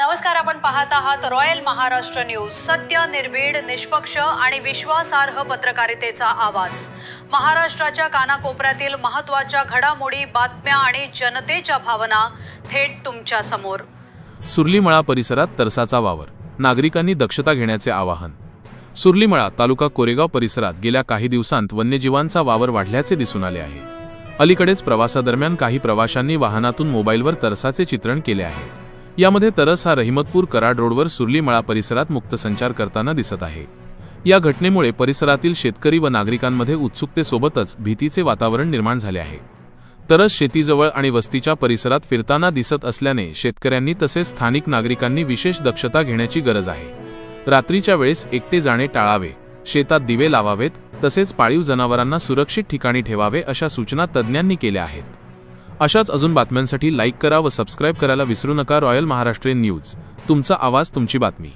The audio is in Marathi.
नमस्कार, आपण पाहत आहात रॉयल महाराष्ट्र न्यूज। सत्य, निर्भीड, निष्पक्ष आणि विश्वासार्ह पत्रकारितेचा आवाज। महाराष्ट्राच्या कानाकोपऱ्यातील महत्त्वाच्या घडामोडी, बातम्या आणि जनतेच्या भावना थेट तुमच्या समोर। सुर्लीमळा परिसरात तरसाचा वावर, नागरिकांनी दक्षता घेण्याचे आवाहन। सुर्लीमळा तालुका कोरेगाव परिसरात गेल्या काही दिवसांत वन्यजीवांचा वावर वाढल्याचे दिसून आले आहे। अलीकडेच प्रवासादरम्यान काही प्रवाशांनी वाहनातून मोबाईलवर तरसाचे चित्रण केले आहे। यामध्ये तरस हा रहिमतपूर कराड रोडवर सुर्लीमळा परिसरात मुक्त संचार करताना दिसत आहे। या घटनेमुळे परिसरातील शेतकरी व नागरिकांमध्ये उत्सुकतेसोबतच भीतीचे वातावरण निर्माण झाले आहे। तरस शेतीजवळ आणि वस्तीच्या परिसरात फिरताना दिसत असल्याने शेतकऱ्यांनी तसेच स्थानिक नागरिकांनी विशेष दक्षता घेण्याची गरज आहे। रात्रीच्या वेळेस एकटे जाणे टाळावे, शेतात दिवे लावावेत, तसेच पाळीव जनावरांना सुरक्षित ठिकाणी ठेवावे अशा सूचना तज्ज्ञांनी केल्या आहेत। अशाच अजून बातम्यांसाठी लाईक करा व सबस्क्राईब करायला विसरू नका। रॉयल महाराष्ट्रीयन न्यूज, तुमचा आवाज, तुमची बातमी।